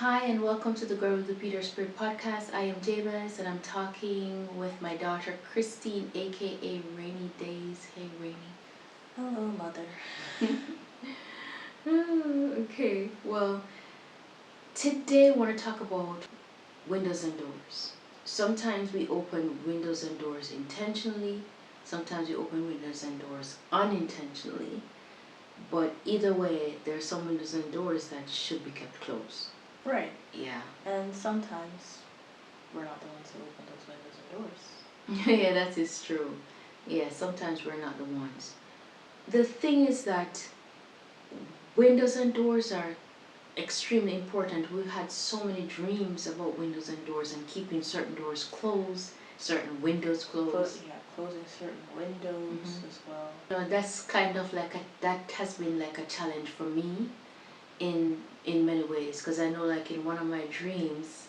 Hi and welcome to the Girl with the Peterspirit podcast. I am Jabez and I'm talking with my daughter Christine, aka Rainy Days. Hey Rainy. Hello, mother. Okay, well, today I want to talk about windows and doors. Sometimes we open windows and doors intentionally, sometimes we open windows and doors unintentionally, but either way, there are some windows and doors that should be kept closed. Right. Yeah. And sometimes we're not the ones who open those windows and doors. Yeah, that is true. Yeah, sometimes we're not the ones. The thing is that windows and doors are extremely important. We've had so many dreams about windows and doors and keeping certain doors closed, certain windows closed. Closing certain windows as well. That's kind of like that has been like a challenge for me in many ways, because I know like in one of my dreams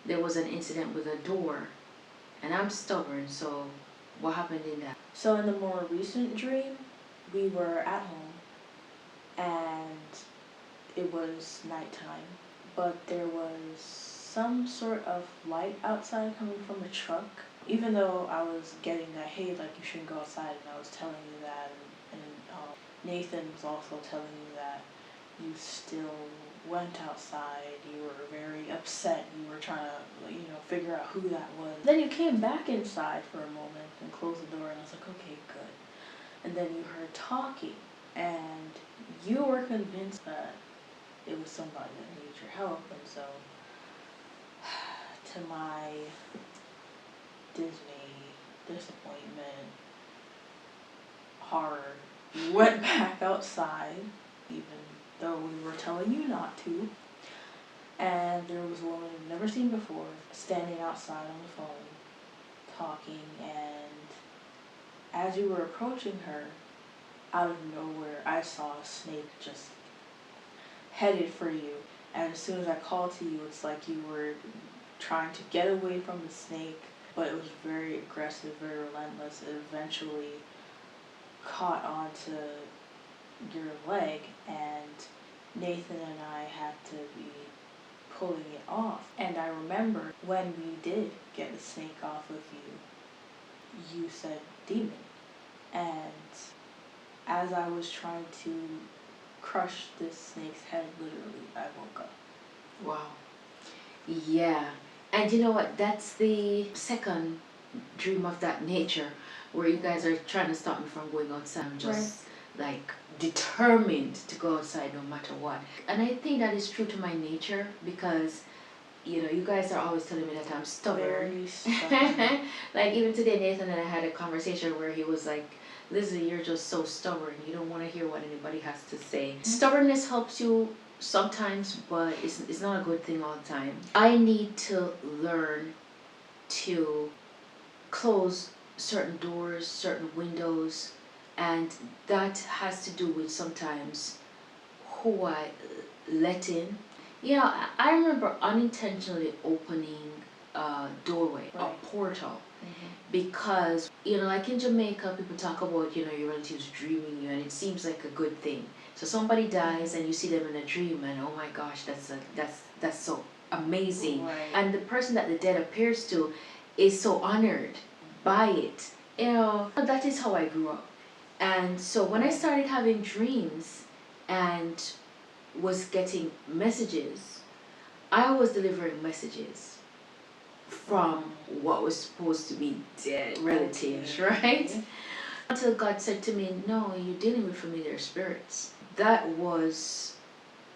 there was an incident with a door, and I'm stubborn, so what happened in that? So in the more recent dream, we were at home and it was nighttime, but there was some sort of light outside coming from a truck. Even though I was getting that, hey, like you shouldn't go outside, and I was telling you that, and Nathan was also telling you that, you still went outside. You were very upset. You were trying to, figure out who that was. Then you came back inside for a moment and closed the door, and I was like, okay, good. And then you heard talking, and you were convinced that it was somebody that needed your help, and so to my Disney disappointment, horror, you went back outside, even though we were telling you not to, and there was a woman you've never seen before standing outside on the phone, talking, and as you were approaching her, out of nowhere, I saw a snake just headed for you, and as soon as I called to you, it's like you were trying to get away from the snake, but it was very aggressive, very relentless. It eventually caught onto your leg, and Nathan and I had to be pulling it off. And I remember when we did get the snake off of you, you said demon. And as I was trying to crush this snake's head, literally, I woke up. Wow. Yeah. And you know what? That's the second dream of that nature where you guys are trying to stop me from going outside. I'm just like determined to go outside no matter what. And I think that is true to my nature because you guys are always telling me that I'm stubborn. Very stubborn. Like even today Nathan and I had a conversation where he was like, Lizzie, you're just so stubborn. You don't want to hear what anybody has to say. Mm-hmm. Stubbornness helps you sometimes, but it's not a good thing all the time. I need to learn to close certain doors, certain windows, and that has to do with sometimes who I let in. I remember unintentionally opening a doorway, a portal, because, like in Jamaica, people talk about, your relatives dreaming you, and it seems like a good thing. So somebody dies and you see them in a dream, and oh my gosh, that's so amazing. Right. And the person that the dead appears to is so honored by it. That is how I grew up. And so when I started having dreams and was getting messages, I was delivering messages from what was supposed to be dead relatives, right? Until God said to me, no, you're dealing with familiar spirits. That was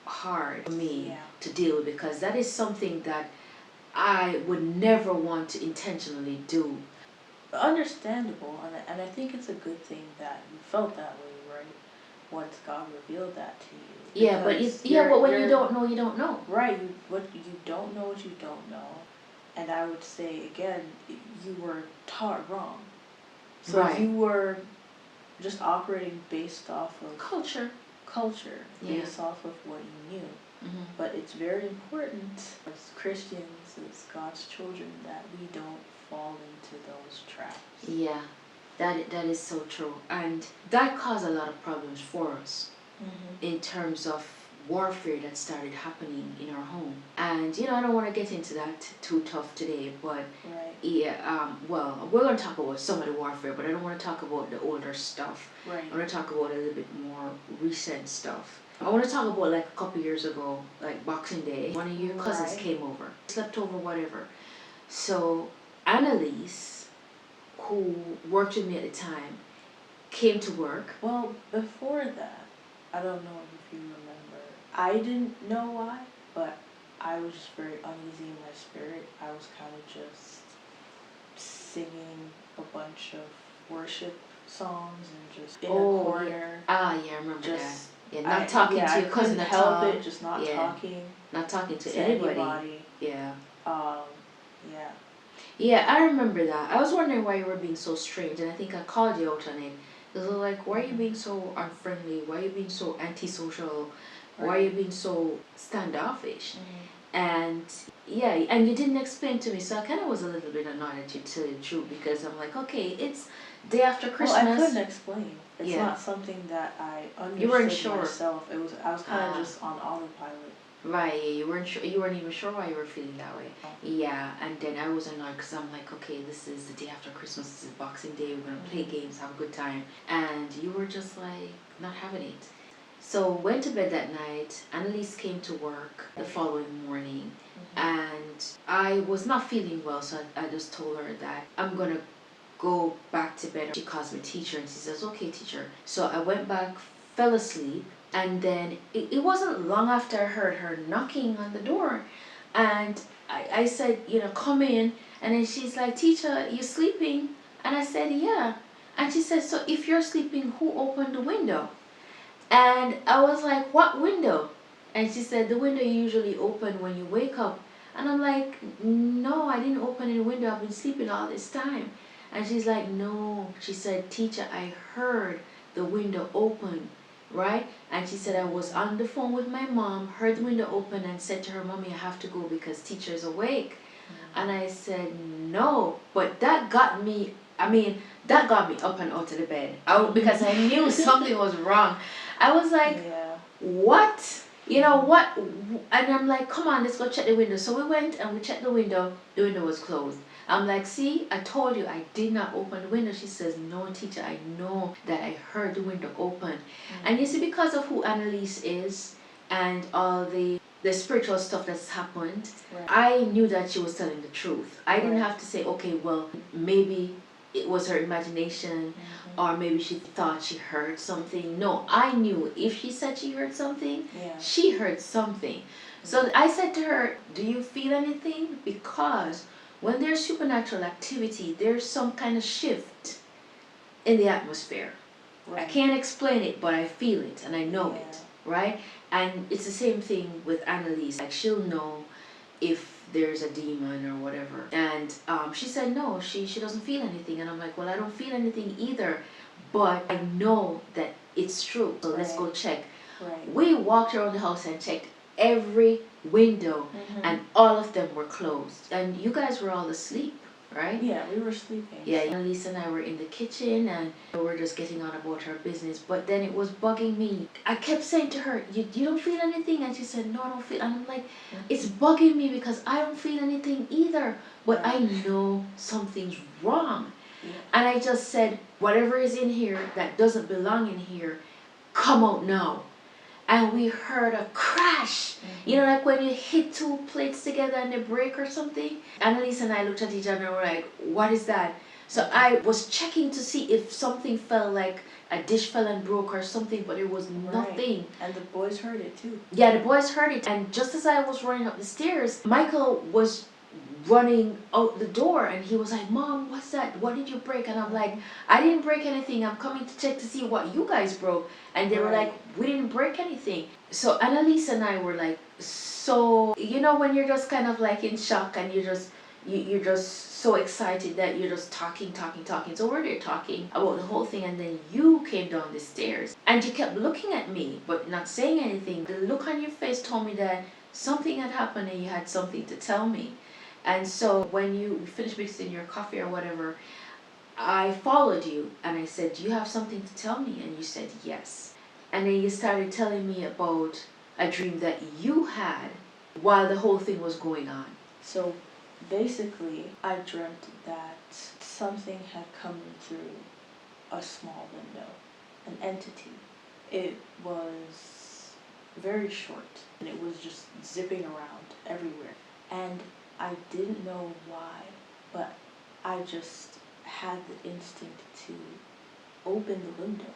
hard for me to deal with because that is something that I would never want to intentionally do. Understandable, and I think it's a good thing that you felt that way, right? Once God revealed that to you. Yeah, but when you don't know, you don't know. Right, you don't know what you don't know. And I would say again, you were taught wrong. So you were just operating based off of culture, based off of what you knew. Mm-hmm. But it's very important as Christians, as God's children, that we don't fall into those traps. Yeah, that is so true. And that caused a lot of problems for us in terms of warfare that started happening in our home. And I don't want to get into that too tough today, but Right. yeah, well, we're going to talk about some of the warfare, but I don't want to talk about the older stuff. Right. I want to talk about a little bit more recent stuff. I want to talk about like a couple years ago, like Boxing Day. One of your cousins Right. came over, slept over, whatever. So Annalise, who worked with me at the time, came to work. Well, before that, I don't know if you remember. I didn't know why, but I was just very uneasy in my spirit. I was kind of just singing a bunch of worship songs and just in a corner. Yeah. Ah, yeah, I remember just, that. Yeah, not talking to your cousin I at couldn't all. help it, just not Yeah. talking Not talking to anybody. Yeah. Yeah. Yeah, I remember that. I was wondering why you were being so strange, and I think I called you out on it. It was like, why are you being so unfriendly? Why are you being so antisocial? Why are you being so standoffish? And yeah, and you didn't explain to me, so I kind of was a little bit annoyed at you, to tell you the truth, because I'm like, okay, it's day after Christmas. Well, I couldn't explain. It's Yeah. not something that I understood You weren't sure. myself. I was kind of just on autopilot. Right, yeah, you weren't sure. You weren't even sure why you were feeling that way. Yeah, and then I was annoyed because I'm like, okay, this is the day after Christmas. This is Boxing Day. We're gonna play games, have a good time, and you were just like not having it. So went to bed that night. Annalise came to work the following morning, and I was not feeling well, so I just told her that I'm gonna go back to bed. She calls me teacher, and she says, okay, teacher. So I went back, fell asleep. And then it wasn't long after I heard her knocking on the door. And I said, come in. And then she's like, teacher, you sleeping? And I said, yeah. And she said, so if you're sleeping, who opened the window? And I was like, what window? And she said, the window you usually open when you wake up. And I'm like, no, I didn't open any window. I've been sleeping all this time. And she's like, no. She said, teacher, I heard the window open. Right? And she said, I was on the phone with my mom, heard the window open, and said to her, Mommy, I have to go because teacher's awake. And I said, no. But that got me, that got me up and out of the bed. Because I knew something was wrong. I was like, what? What? And I'm like, come on, let's go check the window. So we went and we checked the window. The window was closed. I'm like, see, I told you I did not open the window. She says, no, teacher, I know that I heard the window open. And you see, because of who Annalise is and all the spiritual stuff that's happened, I knew that she was telling the truth. I didn't have to say, okay, well, maybe it was her imagination, or maybe she thought she heard something. No, I knew if she said she heard something, she heard something. So I said to her, do you feel anything? Because when there's supernatural activity, there's some kind of shift in the atmosphere. I can't explain it, but I feel it and I know it, right? And it's the same thing with Annalise. Like, she'll know if there's a demon or whatever. And she said no, she doesn't feel anything. And I'm like, well, I don't feel anything either, but I know that it's true. So let's go check. We walked around the house and checked every window, and all of them were closed. And you guys were all asleep, right? Yeah, we were sleeping. Yeah, Annalise and I were in the kitchen, and we were just getting on about her business. But then it was bugging me. I kept saying to her, you don't feel anything? And she said, no, I don't feel. And I'm like, it's bugging me because I don't feel anything either. But I know something's wrong. And I just said, whatever is in here that doesn't belong in here, come out now. And we heard a crash. Like when you hit two plates together and they break or something. Annalise and I looked at each other and were like, what is that? So I was checking to see if something fell, like a dish fell and broke or something, but there was nothing. And the boys heard it too. Yeah, the boys heard it. And just as I was running up the stairs, Michael was running out the door, and he was like, Mom, what's that? What did you break? And I'm like, I didn't break anything. I'm coming to check to see what you guys broke. And they were like, we didn't break anything. So Annalise and I were like, so when you're just kind of like in shock, and you're just so excited that you're just talking. So we're there talking about the whole thing, and then you came down the stairs and you kept looking at me but not saying anything. The look on your face told me that something had happened and you had something to tell me. And so when you finished mixing your coffee or whatever, I followed you and I said, do you have something to tell me? And you said yes. And then you started telling me about a dream that you had while the whole thing was going on. So basically, I dreamt that something had come through a small window, an entity. It was very short and it was just zipping around everywhere. And I didn't know why, but I just had the instinct to open the window.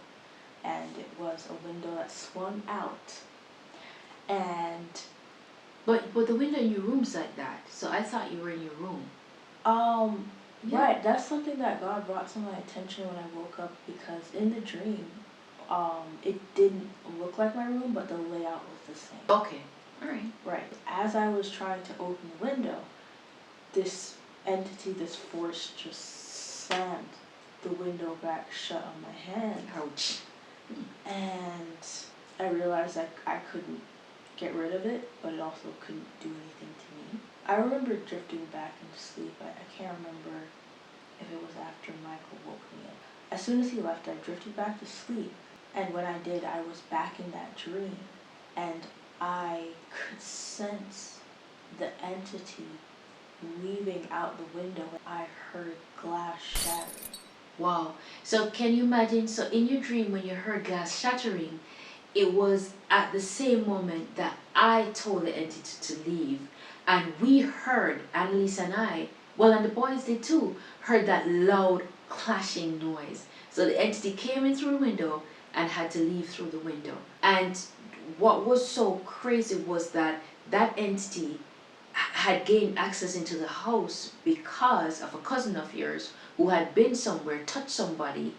And it was a window that swung out. And But the window in your room's like that, so I thought you were in your room. Yeah. right, that's something that God brought to my attention when I woke up, because in the dream, it didn't look like my room, but the layout was the same. Okay, alright. Right. As I was trying to open the window, this entity, this force just slammed the window back shut on my hand. Ouch. And I realized I couldn't get rid of it, but it also couldn't do anything to me. I remember drifting back into sleep. I can't remember if it was after Michael woke me up. As soon as he left, I drifted back to sleep. And when I did, I was back in that dream. And I could sense the entity leaving out the window. I heard glass shattering. Wow. So can you imagine, so in your dream when you heard glass shattering, it was at the same moment that I told the entity to leave. And we heard, Annalise and I, well, and the boys did too, heard that loud clashing noise. So the entity came in through the window and had to leave through the window. And what was so crazy was that that entity had gained access into the house because of a cousin of yours who had been somewhere, touched somebody.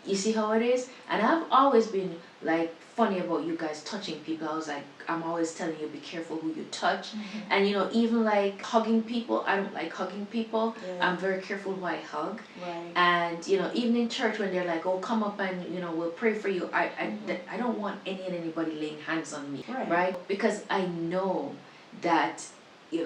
You see how it is? And I've always been like funny about you guys touching people. I was like, I'm always telling you, be careful who you touch. Mm-hmm. And even like hugging people, I don't like hugging people. Yeah. I'm very careful who I hug. Right. And even in church when they're like, oh, come up and we'll pray for you. I don't want anybody laying hands on me, right? Because I know that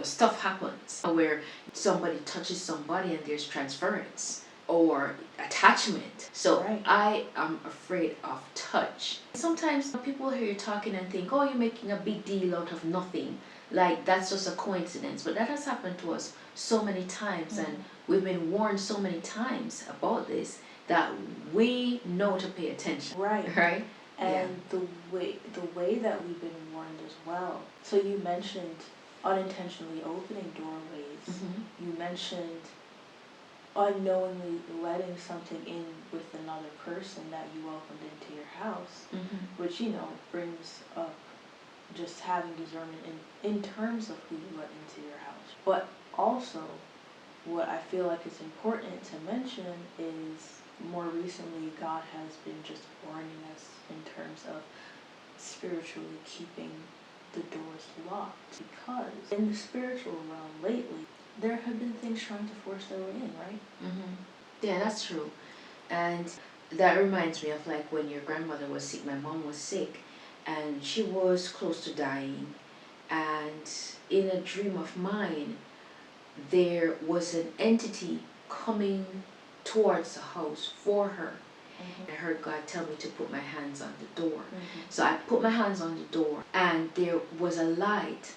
stuff happens where somebody touches somebody and there's transference or attachment. So Right. I am afraid of touch. Sometimes people hear you talking and think, oh, you're making a big deal out of nothing. Like that's just a coincidence. But that has happened to us so many times, Mm-hmm. and we've been warned so many times about this that we know to pay attention. Right. Right? And the way that we've been warned as well. So you mentioned unintentionally opening doorways. Mm-hmm. You mentioned unknowingly letting something in with another person that you welcomed into your house, Mm-hmm. which brings up just having discernment in terms of who you let into your house. But also, what I feel like is important to mention is more recently God has been just warning us in terms of spiritually keeping the doors locked, because in the spiritual realm lately there have been things trying to force their way in, right? Mm-hmm. Yeah, that's true. And that reminds me of like when your grandmother was sick, my mom was sick, and she was close to dying. And in a dream of mine, there was an entity coming towards the house for her. Mm-hmm. I heard God tell me to put my hands on the door. Mm-hmm. So I put my hands on the door, and there was a light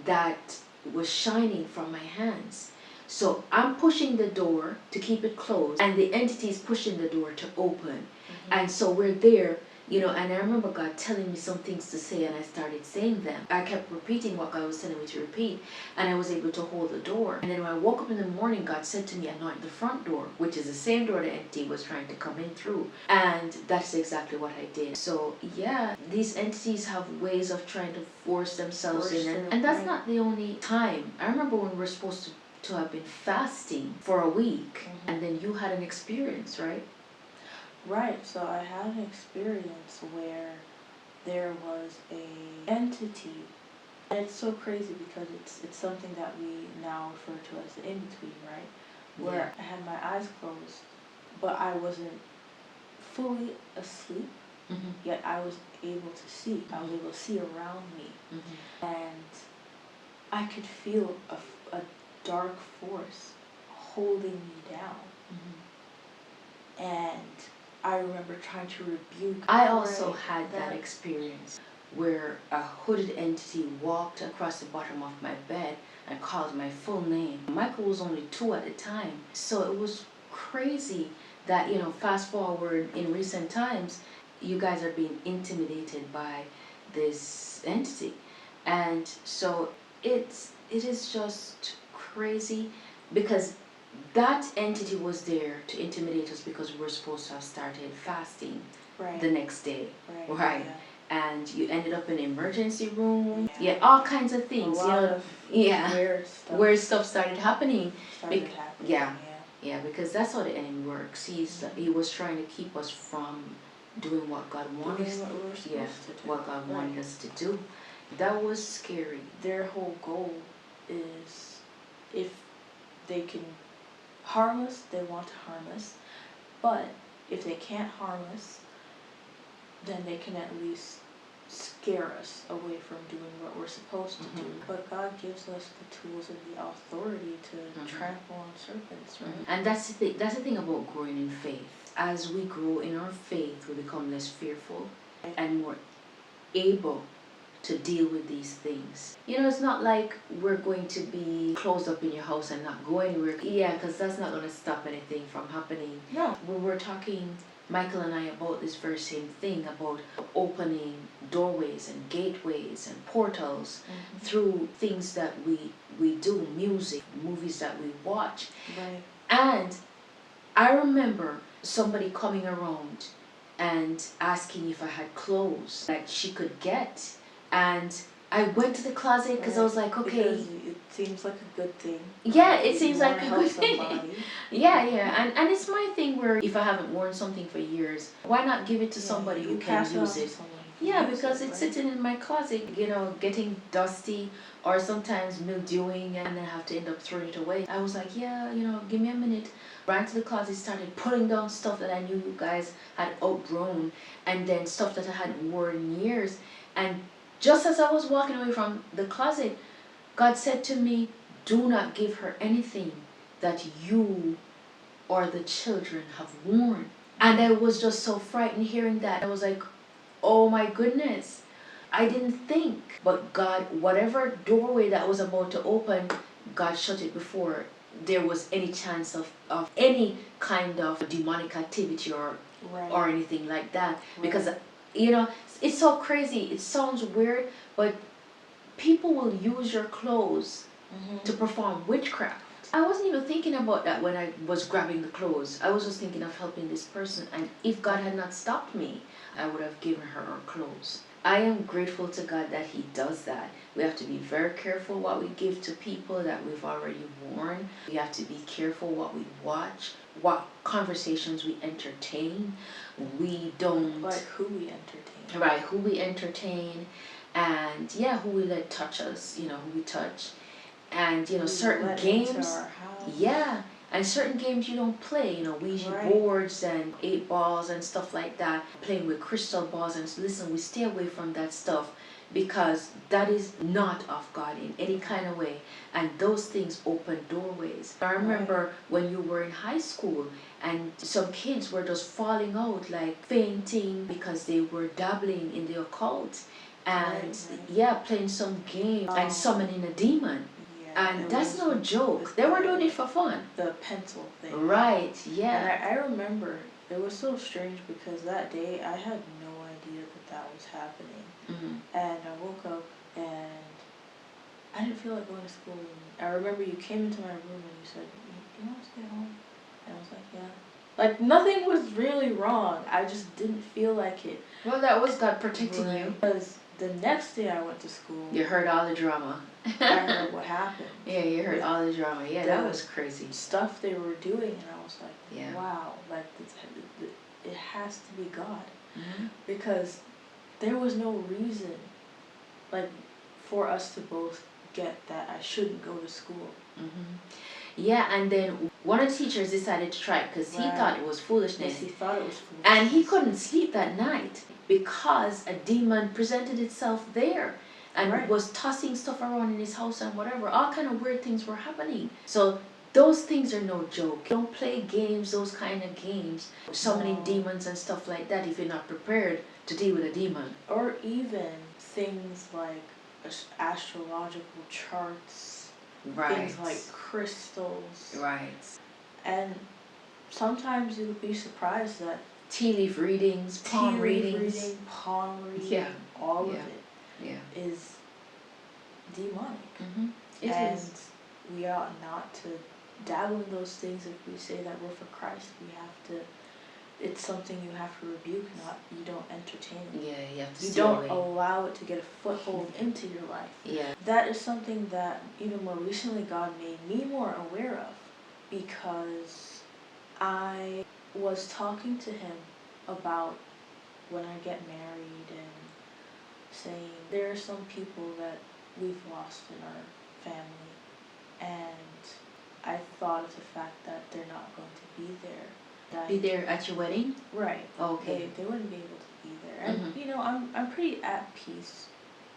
that was shining from my hands. So I'm pushing the door to keep it closed, and the entity is pushing the door to open. Mm-hmm. And so we're there, and I remember God telling me some things to say, and I started saying them. I kept repeating what God was telling me to repeat, and I was able to hold the door. And then when I woke up in the morning, God said to me, anoint the front door, which is the same door the entity was trying to come in through. And that's exactly what I did. So yeah, these entities have ways of trying to force themselves in. And that's not the only time. I remember when we were supposed to have been fasting for a week, Mm-hmm. and then you had an experience, right? Right, so I had an experience where there was a entity, and it's so crazy because it's something that we now refer to as the in-between, right? Where I had my eyes closed, but I wasn't fully asleep, Mm-hmm. yet I was able to see. I was able to see around me, Mm-hmm. and I could feel a dark force holding me down. Mm-hmm. And I remember trying to rebuke. I also had that experience. where a hooded entity walked across the bottom of my bed and called my full name. Michael was only 2 at the time, so it was crazy that, fast forward in recent times, you guys are being intimidated by this entity. And so it is just crazy, because that entity was there to intimidate us because we were supposed to have started fasting the next day. Right. Yeah. And you ended up in an emergency room. Yeah, all kinds of things. A lot of weird stuff started happening. Yeah. Yeah, because that's how the enemy works. He was trying to keep us from doing what God wanted us to do. What God wanted us to do. That was scary. Their whole goal is, if they can harm us, they want to harm us. But if they can't harm us, then they can at least scare us away from doing what we're supposed to do. But God gives us the tools and the authority to trample on serpents, right? And that's the thing about growing in faith. As we grow in our faith, we become less fearful and more able to deal with these things. It's not like we're going to be closed up in your house and not go anywhere. Yeah, because that's not going to stop anything from happening. No. We were talking, Michael and I, about this very same thing, about opening doorways and gateways and portals through things that we do, music, movies that we watch. Right. And I remember somebody coming around and asking if I had clothes that she could get. And I went to the closet because I was like, okay. Because it seems like a good thing. Yeah, it seems like a good thing. Somebody. Yeah. And it's my thing where if I haven't worn something for years, why not give it to somebody who can use it? Yeah, because it's sitting in my closet, getting dusty or sometimes mildewing, and then I have to end up throwing it away. I was like, yeah, give me a minute. Ran to the closet, started pulling down stuff that I knew you guys had outgrown, and then stuff that I hadn't worn in years. And just as I was walking away from the closet, God said to me, do not give her anything that you or the children have worn. And I was just so frightened hearing that. I was like, oh my goodness. I didn't think. But God, whatever doorway that was about to open, God shut it before there was any chance of any kind of demonic activity or anything like that. Because, it's so crazy. It sounds weird, but people will use your clothes to perform witchcraft. I wasn't even thinking about that when I was grabbing the clothes. I was just thinking of helping this person. And if God had not stopped me, I would have given her clothes. I am grateful to God that He does that. We have to be very careful what we give to people that we've already worn. We have to be careful what we watch, what conversations we entertain. We don't... Like who we entertain. Right, who we entertain. And who we let touch us, who we touch. And, certain games... Yeah. And certain games you don't play, Ouija boards and 8 balls and stuff like that. Playing with crystal balls, and listen, we stay away from that stuff because that is not of God in any kind of way. And those things open doorways. I remember when you were in high school and some kids were just falling out, like fainting because they were dabbling in the occult. And playing some game and summoning a demon. And that's no joke. They were doing it for fun. The pencil thing. Right, yeah. And I remember, it was so strange because that day I had no idea that was happening. And I woke up and I didn't feel like going to school. And I remember you came into my room and you said, do you want to stay home? And I was like, yeah. Like nothing was really wrong. I just didn't feel like it. Well, that was God protecting you. Because the next day I went to school. You heard all the drama. I heard what happened. Yeah, you heard all the drama. Yeah, that was crazy. Stuff they were doing, and I was like, wow, like it has to be God. Because there was no reason, like, for us to both get that I shouldn't go to school. Yeah, and then one of the teachers decided to try it because he thought it was foolishness. Yes, he thought it was foolishness. And he couldn't sleep that night because a demon presented itself there and was tossing stuff around in his house and whatever. All kind of weird things were happening. So those things are no joke. Don't play games, those kind of games, summoning No. demons and stuff like that if you're not prepared to deal with a demon. Or even things like astrological charts, Right. things like crystals. Right. And sometimes you'll be surprised that Tea leaf readings, palm tea leaf readings. reading, palm reading, Yeah. all Yeah. of it Yeah. is demonic. Mm-hmm. It and is. we ought not to dabble in those things. If we say that we're for Christ, we have to, it's something you have to rebuke, not you don't entertain it. Yeah, you have to You stay don't away. allow it to get a foothold into your life. Yeah. That is something that even more recently God made me more aware of, because I was talking to him about when I get married and saying there are some people that we've lost in our family, and I thought of the fact that they're not going to be there. Be there at your wedding? Right. Okay. They wouldn't be able to be there. And Mhm. you know, I'm pretty at peace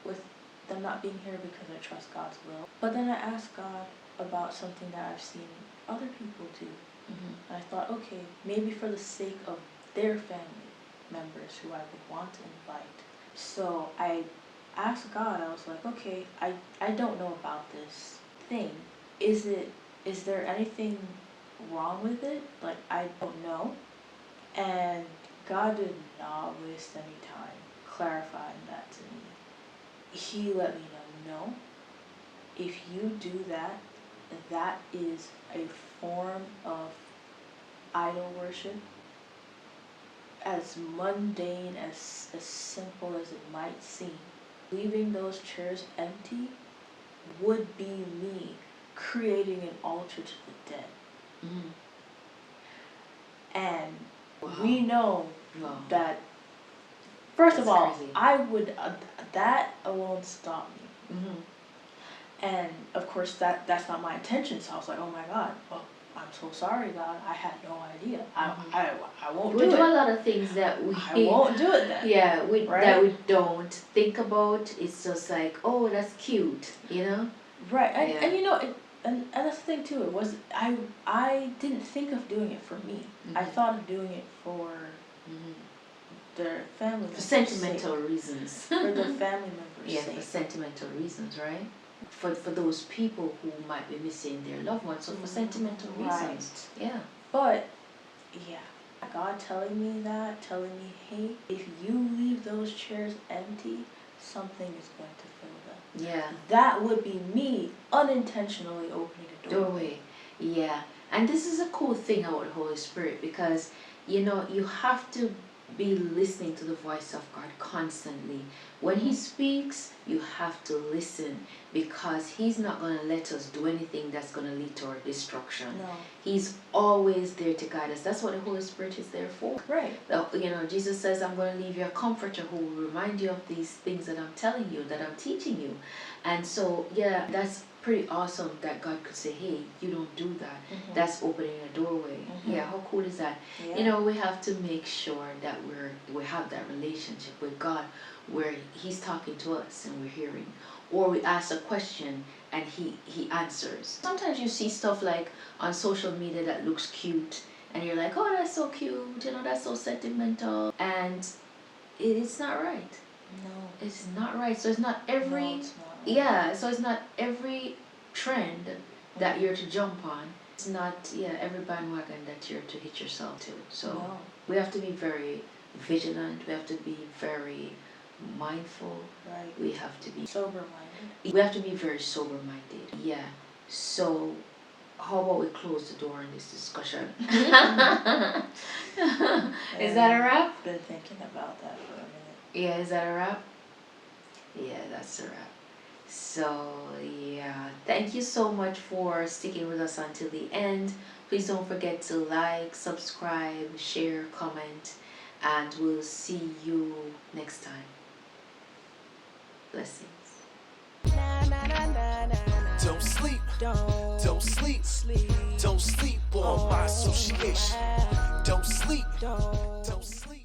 with them not being here because I trust God's will. But then I asked God about something that I've seen other people do. Mhm. And I thought, okay, maybe for the sake of their family members who I would want to invite. So I asked God, I was like, okay, I don't know about this thing. Is there anything wrong with it? Like, I don't know. And God did not waste any time clarifying that to me. He let me know, no, if you do that, that is a form of idol worship. As mundane, as simple as it might seem, leaving those chairs empty would be me creating an altar to the dead. Mhm. And Wow. we know Wow. that, first That's of all, crazy. I would, that alone stopped me. Mhm. And of course that's not my intention, so I was like, oh my God, well, I'm so sorry, God, I had no idea. I won't We do do a it. lot of things that we I won't do it then. Yeah, Right? that we don't think about. It's just like, oh, that's cute, you know? Right, and, Yeah. and you know, and that's the thing too, it was, I didn't think of doing it for me. I Mhm. thought of doing it for Mhm. their family For members' sentimental sake. reasons. For their family members' Yeah, for sake. sentimental reasons, right? For those people who might be missing their loved ones, so for sentimental reasons. Yeah. But, yeah, God telling me that, telling me, hey, if you leave those chairs empty, something is going to fill them. Yeah. That would be me unintentionally opening a doorway. Yeah. And this is a cool thing about the Holy Spirit, because, you know, you have to be listening to the voice of God constantly. When He speaks, you have to listen, because He's not going to let us do anything that's going to lead to our destruction. No. He's always there to guide us. That's what the Holy Spirit is there for. Right. You know, Jesus says, I'm going to leave you a comforter who will remind you of these things that I'm telling you, that I'm teaching you. And so, yeah, that's pretty awesome that God could say, hey, you don't do that. Mhm. That's opening a doorway. Mhm. Yeah, how cool is that? Yeah. You know, we have to make sure that we have that relationship with God where He's talking to us and we're hearing. Or we ask a question and he answers. Sometimes you see stuff like on social media that looks cute and you're like, oh, that's so cute, you know, that's so sentimental. And it's not right. No. It's not right. So it's not every, No, it's not. yeah, so it's not every trend that you're to jump on. It's not, yeah, every bandwagon that you're to hit yourself to. So No. we have to be very vigilant. We have to be very mindful. Right. We have to be Sober-minded. we have to be very sober-minded. Yeah. So how about we close the door on this discussion? Is that a wrap? I've been thinking about that for a minute. Yeah, is that a wrap? Yeah, that's a wrap. So, yeah, thank you so much for sticking with us until the end. Please don't forget to like, subscribe, share, comment, and we'll see you next time. Blessings. Don't sleep, don't sleep, don't sleep on my association. Don't sleep, don't sleep.